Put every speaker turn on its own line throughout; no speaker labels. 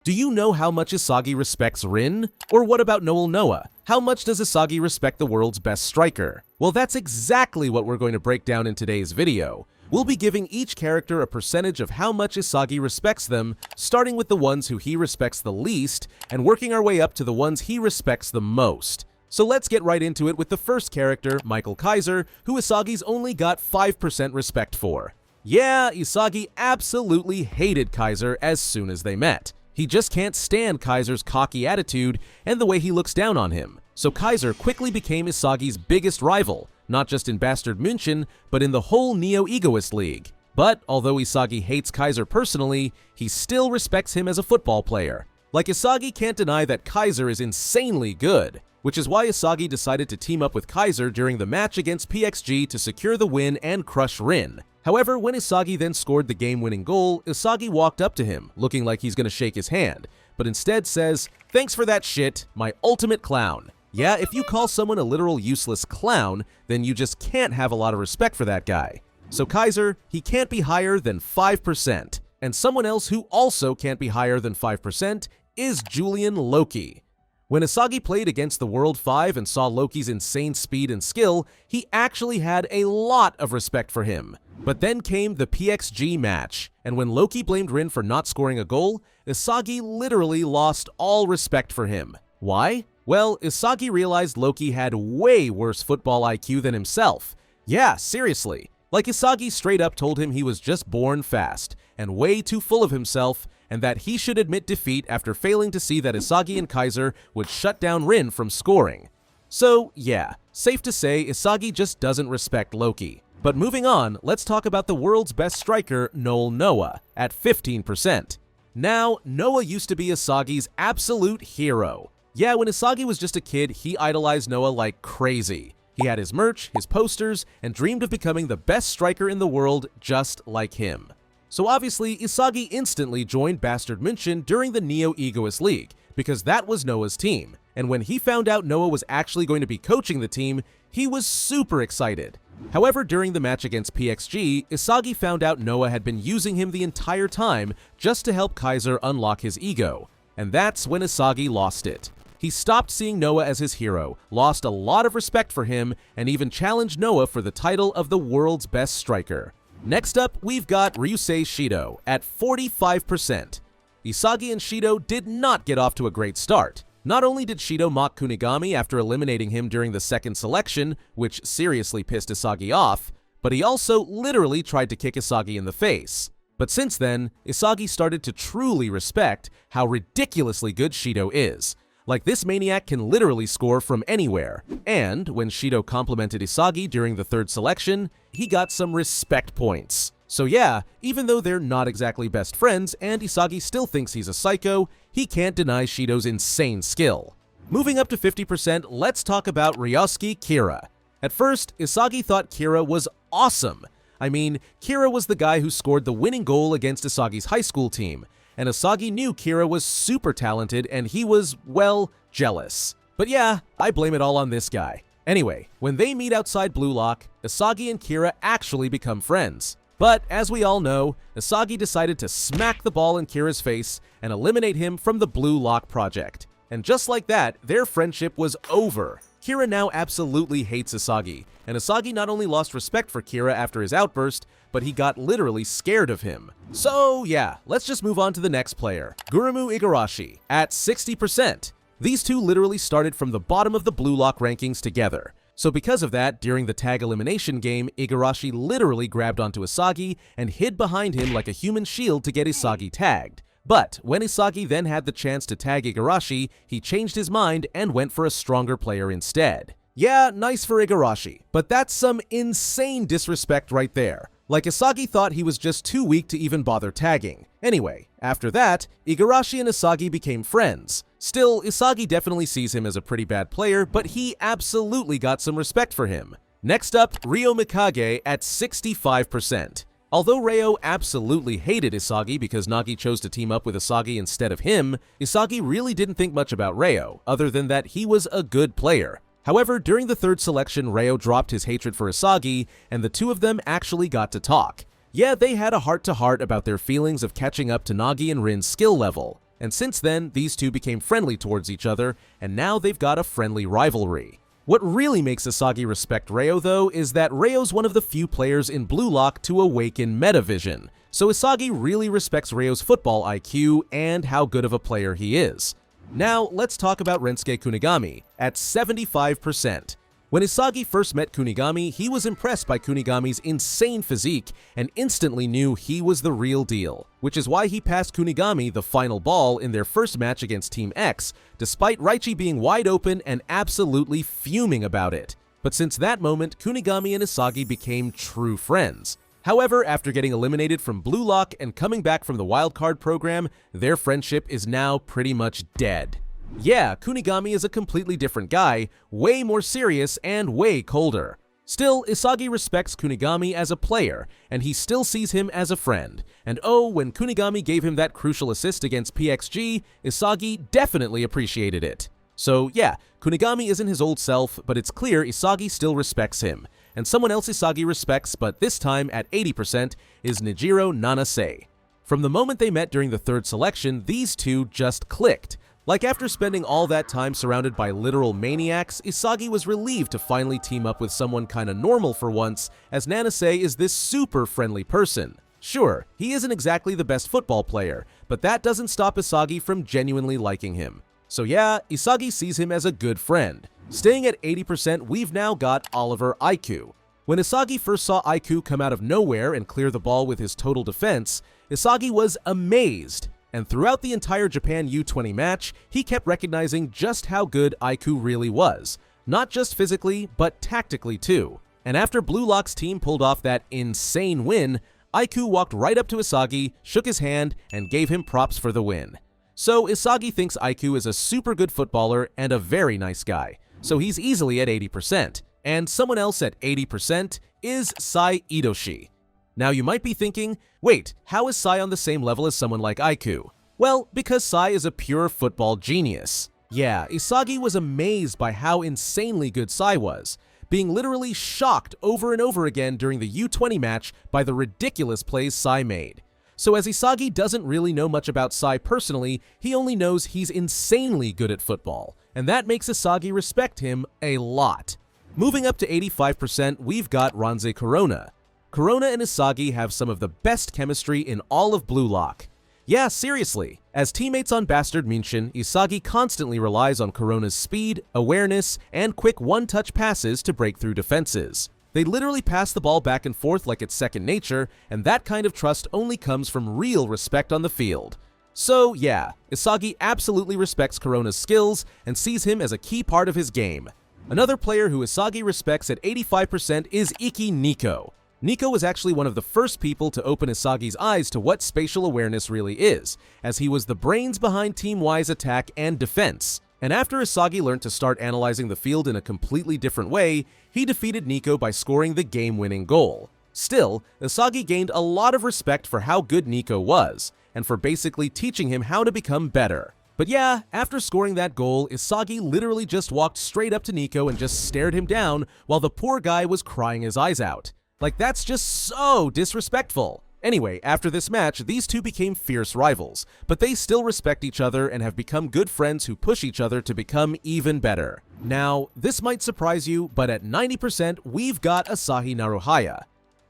Do you know how much Isagi respects Rin? Or what about Noel Noah? How much does Isagi respect the world's best striker? Well, that's exactly what we're going to break down in today's video. We'll be giving each character a percentage of how much Isagi respects them, starting with the ones who he respects the least, and working our way up to the ones he respects the most. So let's get right into it with the first character, Michael Kaiser, who Isagi's only got 5% respect for. Yeah, Isagi absolutely hated Kaiser as soon as they met. He just can't stand Kaiser's cocky attitude and the way he looks down on him. So Kaiser quickly became Isagi's biggest rival, not just in Bastard München, but in the whole Neo-Egoist League. But although Isagi hates Kaiser personally, he still respects him as a football player. Like, Isagi can't deny that Kaiser is insanely good, which is why Isagi decided to team up with Kaiser during the match against PXG to secure the win and crush Rin. However, when Isagi then scored the game-winning goal, Isagi walked up to him, looking like he's gonna shake his hand, but instead says, "Thanks for that shit, my ultimate clown." Yeah, if you call someone a literal useless clown, then you just can't have a lot of respect for that guy. So Kaiser, he can't be higher than 5%. And someone else who also can't be higher than 5% is Julian Loki. When Isagi played against the World 5 and saw Loki's insane speed and skill, he actually had a lot of respect for him. But then came the PXG match, and when Loki blamed Rin for not scoring a goal, Isagi literally lost all respect for him. Why? Well, Isagi realized Loki had way worse football IQ than himself. Yeah, seriously. Like, Isagi straight up told him he was just born fast, and way too full of himself, and that he should admit defeat after failing to see that Isagi and Kaiser would shut down Rin from scoring. So yeah, safe to say Isagi just doesn't respect Loki. But moving on, let's talk about the world's best striker, Noel Noah, at 15%. Now, Noah used to be Isagi's absolute hero. Yeah, when Isagi was just a kid, he idolized Noah like crazy. He had his merch, his posters, and dreamed of becoming the best striker in the world just like him. So obviously, Isagi instantly joined Bastard München during the Neo-Egoist League, because that was Noah's team. And when he found out Noah was actually going to be coaching the team, he was super excited. However, during the match against PXG, Isagi found out Noah had been using him the entire time just to help Kaiser unlock his ego. And that's when Isagi lost it. He stopped seeing Noah as his hero, lost a lot of respect for him, and even challenged Noah for the title of the world's best striker. Next up, we've got Ryuse Shido at 45%. Isagi and Shido did not get off to a great start. Not only did Shido mock Kunagami after eliminating him during the second selection, which seriously pissed Isagi off, but he also literally tried to kick Isagi in the face. But since then, Isagi started to truly respect how ridiculously good Shido is. Like, this maniac can literally score from anywhere, and when Shido complimented Isagi during the third selection, he got some respect points. So yeah, even though they're not exactly best friends and Isagi still thinks he's a psycho, he can't deny Shido's insane skill. Moving up to 50%, let's talk about Riyoski Kira. At first, Isagi thought Kira was awesome. I mean, Kira was the guy who scored the winning goal against Isagi's high school team, and Isagi knew Kira was super talented and he was, well, jealous. But yeah, I blame it all on this guy. Anyway, when they meet outside Blue Lock, Isagi and Kira actually become friends. But as we all know, Isagi decided to smack the ball in Kira's face and eliminate him from the Blue Lock project. And just like that, their friendship was over. Kira now absolutely hates Isagi, and Isagi not only lost respect for Kira after his outburst, but he got literally scared of him. So yeah, let's just move on to the next player, Gurumu Igarashi, at 60%. These two literally started from the bottom of the Blue Lock rankings together. So because of that, during the tag elimination game, Igarashi literally grabbed onto Isagi and hid behind him like a human shield to get Isagi tagged. But when Isagi then had the chance to tag Igarashi, he changed his mind and went for a stronger player instead. Yeah, nice for Igarashi, but that's some insane disrespect right there. Like, Isagi thought he was just too weak to even bother tagging. Anyway, after that, Igarashi and Isagi became friends. Still, Isagi definitely sees him as a pretty bad player, but he absolutely got some respect for him. Next up, Rio Mikage at 65%. Although Ryo absolutely hated Isagi because Nagi chose to team up with Isagi instead of him, Isagi really didn't think much about Ryo, other than that he was a good player. However, during the third selection, Ryo dropped his hatred for Isagi, and the two of them actually got to talk. Yeah, they had a heart-to-heart about their feelings of catching up to Nagi and Rin's skill level. And since then, these two became friendly towards each other, and now they've got a friendly rivalry. What really makes Isagi respect Ryo, though, is that Ryo's one of the few players in Blue Lock to awaken Metavision. So Isagi really respects Ryo's football IQ and how good of a player he is. Now, let's talk about Ryusei Kunagami, at 75%. When Isagi first met Kunigami, he was impressed by Kunigami's insane physique and instantly knew he was the real deal, which is why he passed Kunigami the final ball in their first match against Team X, despite Ryuchi being wide open and absolutely fuming about it. But since that moment, Kunigami and Isagi became true friends. However, after getting eliminated from Blue Lock and coming back from the wildcard program, their friendship is now pretty much dead. Yeah, Kunigami is a completely different guy, way more serious and way colder. Still, Isagi respects Kunigami as a player, and he still sees him as a friend. And oh, when Kunigami gave him that crucial assist against PXG, Isagi definitely appreciated it. So yeah, Kunigami isn't his old self, but it's clear Isagi still respects him. And someone else Isagi respects, but this time at 80%, is Nijiro Nanise. From the moment they met during the third selection, these two just clicked. Like after spending all that time surrounded by literal maniacs, Isagi was relieved to finally team up with someone kinda normal for once, as Nanise is this super friendly person. Sure, he isn't exactly the best football player, but that doesn't stop Isagi from genuinely liking him. So yeah, Isagi sees him as a good friend. Staying at 80%, we've now got Oliver Aiku. When Isagi first saw Aiku come out of nowhere and clear the ball with his total defense, Isagi was amazed. And throughout the entire Japan U20 match, he kept recognizing just how good Aiku really was. Not just physically, but tactically too. And after Blue Lock's team pulled off that insane win, Aiku walked right up to Isagi, shook his hand, and gave him props for the win. So Isagi thinks Aiku is a super good footballer and a very nice guy. So he's easily at 80%. And someone else at 80% is Sai Idoshi. Now you might be thinking, wait, how is Sai on the same level as someone like Aiku? Well, because Sai is a pure football genius. Yeah, Isagi was amazed by how insanely good Sai was, being literally shocked over and over again during the U20 match by the ridiculous plays Sai made. So as Isagi doesn't really know much about Sai personally, he only knows he's insanely good at football, and that makes Isagi respect him a lot. Moving up to 85%, we've got Ronz Corona. Corona and Isagi have some of the best chemistry in all of Blue Lock. Yeah, seriously. As teammates on Bastard München, Isagi constantly relies on Corona's speed, awareness, and quick one-touch passes to break through defenses. They literally pass the ball back and forth like it's second nature, and that kind of trust only comes from real respect on the field. So yeah, Isagi absolutely respects Corona's skills and sees him as a key part of his game. Another player who Isagi respects at 85% is Iky Niko. Niko was actually one of the first people to open Isagi's eyes to what spatial awareness really is, as he was the brains behind Team Y's attack and defense. And after Isagi learned to start analyzing the field in a completely different way, he defeated Niko by scoring the game-winning goal. Still, Isagi gained a lot of respect for how good Niko was, and for basically teaching him how to become better. But yeah, after scoring that goal, Isagi literally just walked straight up to Niko and just stared him down while the poor guy was crying his eyes out. Like, that's just so disrespectful. Anyway, after this match, these two became fierce rivals, but they still respect each other and have become good friends who push each other to become even better. Now, this might surprise you, but at 90%, we've got Asahi Naruhaya.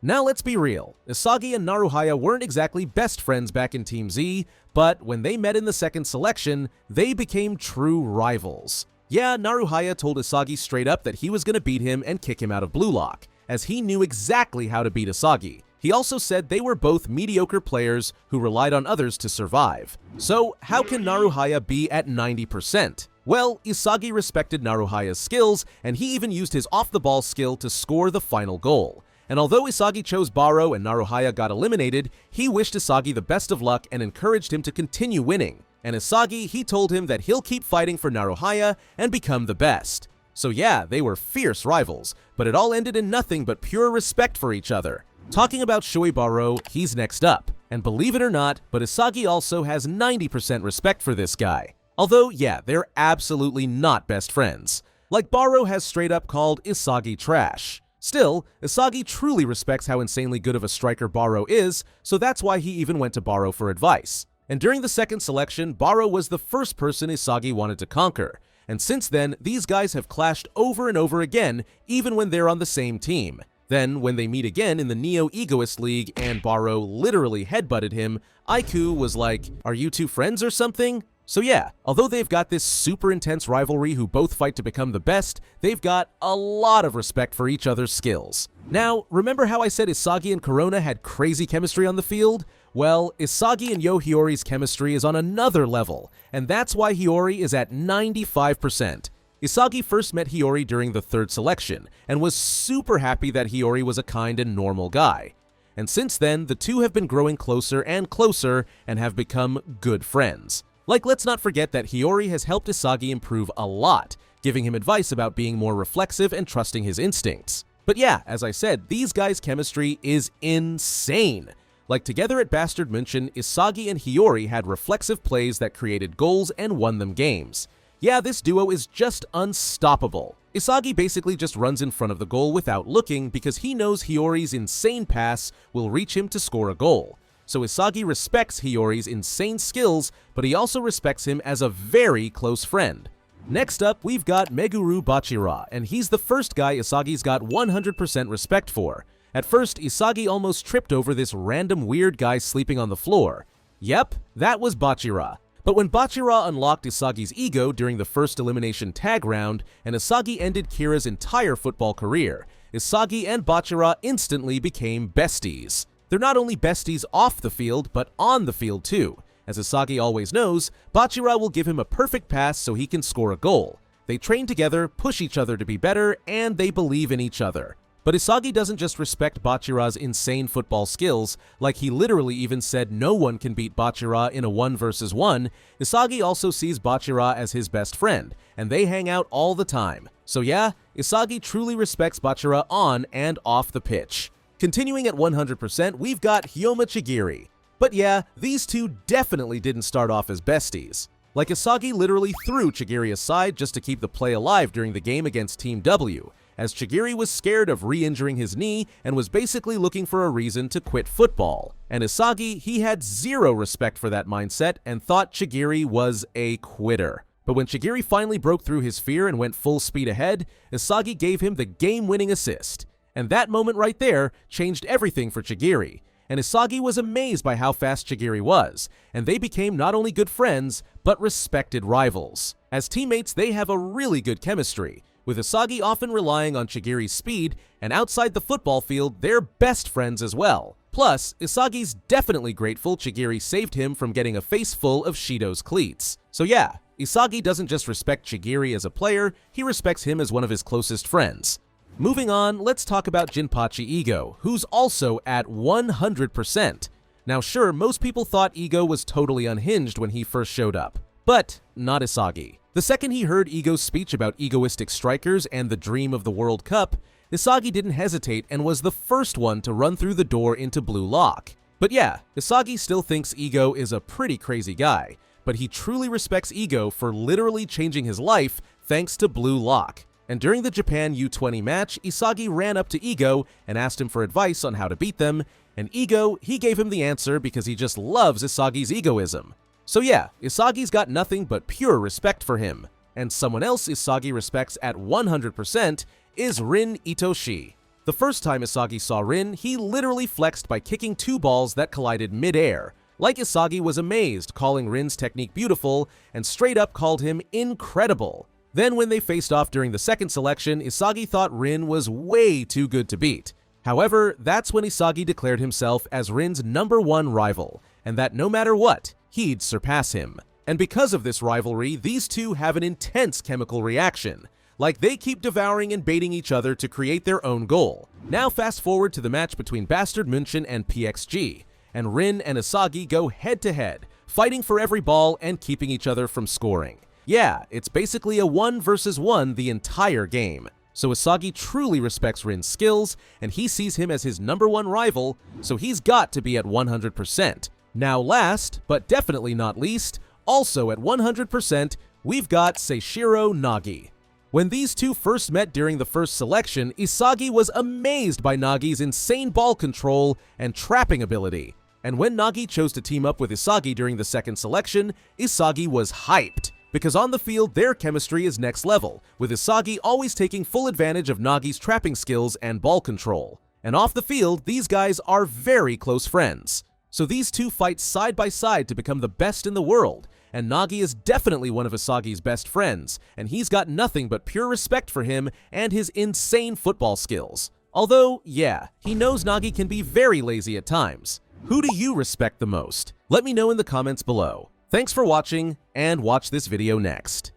Now let's be real, Isagi and Naruhaya weren't exactly best friends back in Team Z, but when they met in the second selection, they became true rivals. Yeah, Naruhaya told Isagi straight up that he was gonna beat him and kick him out of Blue Lock, as he knew exactly how to beat Isagi. He also said they were both mediocre players who relied on others to survive. So how can Naruhaya be at 90%? Well, Isagi respected Naruhaya's skills, and he even used his off-the-ball skill to score the final goal. And although Isagi chose Baro and Naruhaya got eliminated, he wished Isagi the best of luck and encouraged him to continue winning. And Isagi, he told him that he'll keep fighting for Naruhaya and become the best. So yeah, they were fierce rivals, but it all ended in nothing but pure respect for each other. Talking about Shoei Barro, he's next up. And believe it or not, but Isagi also has 90% respect for this guy. Although, yeah, they're absolutely not best friends. Like Baro has straight up called Isagi trash. Still, Isagi truly respects how insanely good of a striker Baro is, so that's why he even went to Baro for advice. And during the second selection, Baro was the first person Isagi wanted to conquer. And since then, these guys have clashed over and over again, even when they're on the same team. Then, when they meet again in the Neo Egoist League and Baro literally headbutted him, Aiku was like, "Are you two friends or something?" So yeah, although they've got this super intense rivalry who both fight to become the best, they've got a lot of respect for each other's skills. Now, remember how I said Isagi and Corona had crazy chemistry on the field? Well, Isagi and Yo Hiyori's chemistry is on another level, and that's why Hiyori is at 95%. Isagi first met Hiyori during the third selection, and was super happy that Hiyori was a kind and normal guy. And since then, the two have been growing closer and closer, and have become good friends. Like, let's not forget that Hiyori has helped Isagi improve a lot, giving him advice about being more reflexive and trusting his instincts. But yeah, as I said, these guys' chemistry is insane. Like, together at Bastard München, Isagi and Hiyori had reflexive plays that created goals and won them games. Yeah, this duo is just unstoppable. Isagi basically just runs in front of the goal without looking because he knows Hiyori's insane pass will reach him to score a goal. So Isagi respects Hiyori's insane skills, but he also respects him as a very close friend. Next up, we've got Meguru Bachira, and he's the first guy Isagi's got 100% respect for. At first, Isagi almost tripped over this random weird guy sleeping on the floor. Yep, that was Bachira. But when Bachira unlocked Isagi's ego during the first elimination tag round, and Isagi ended Kira's entire football career, Isagi and Bachira instantly became besties. They're not only besties off the field, but on the field too. As Isagi always knows, Bachira will give him a perfect pass so he can score a goal. They train together, push each other to be better, and they believe in each other. But Isagi doesn't just respect Bachira's insane football skills, like he literally even said no one can beat Bachira in a 1 versus 1, Isagi also sees Bachira as his best friend, and they hang out all the time. So yeah, Isagi truly respects Bachira on and off the pitch. Continuing at 100%, we've got Hyoma Chigiri. But yeah, these two definitely didn't start off as besties. Like, Isagi literally threw Chigiri aside just to keep the play alive during the game against Team W, as Chigiri was scared of re-injuring his knee and was basically looking for a reason to quit football. And Isagi, he had zero respect for that mindset and thought Chigiri was a quitter. But when Chigiri finally broke through his fear and went full speed ahead, Isagi gave him the game-winning assist. And that moment right there changed everything for Chigiri. And Isagi was amazed by how fast Chigiri was, and they became not only good friends, but respected rivals. As teammates, they have a really good chemistry, with Isagi often relying on Chigiri's speed, and outside the football field, they're best friends as well. Plus, Isagi's definitely grateful Chigiri saved him from getting a face full of Shido's cleats. So yeah, Isagi doesn't just respect Chigiri as a player, he respects him as one of his closest friends. Moving on, let's talk about Ginpachi Ego, who's also at 100%. Now sure, most people thought Ego was totally unhinged when he first showed up, but not Isagi. The second he heard Ego's speech about egoistic strikers and the dream of the World Cup, Isagi didn't hesitate and was the first one to run through the door into Blue Lock. But yeah, Isagi still thinks Ego is a pretty crazy guy, but he truly respects Ego for literally changing his life thanks to Blue Lock. And during the Japan U20 match, Isagi ran up to Ego and asked him for advice on how to beat them, and Ego, he gave him the answer because he just loves Isagi's egoism. So yeah, Isagi's got nothing but pure respect for him. And someone else Isagi respects at 100% is Ren Ittoshi. The first time Isagi saw Rin, he literally flexed by kicking 2 balls that collided mid-air. Like, Isagi was amazed, calling Rin's technique beautiful, and straight up called him incredible. Then when they faced off during the second selection, Isagi thought Rin was way too good to beat. However, that's when Isagi declared himself as Rin's #1 rival, and that no matter what, he'd surpass him. And because of this rivalry, these two have an intense chemical reaction. Like, they keep devouring and baiting each other to create their own goal. Now fast forward to the match between Bastard München and PXG, and Rin and Isagi go head to head, fighting for every ball and keeping each other from scoring. Yeah, it's basically a 1 versus 1 the entire game. So Isagi truly respects Rin's skills, and he sees him as his #1 rival, so he's got to be at 100%. Now last, but definitely not least, also at 100%, we've got Seishiro Nagi. When these two first met during the first selection, Isagi was amazed by Nagi's insane ball control and trapping ability. And when Nagi chose to team up with Isagi during the second selection, Isagi was hyped, because on the field their chemistry is next level, with Isagi always taking full advantage of Nagi's trapping skills and ball control. And off the field, these guys are very close friends. So these two fight side by side to become the best in the world, and Nagi is definitely one of Isagi's best friends, and he's got nothing but pure respect for him and his insane football skills. Although, yeah, he knows Nagi can be very lazy at times. Who do you respect the most? Let me know in the comments below. Thanks for watching, and watch this video next.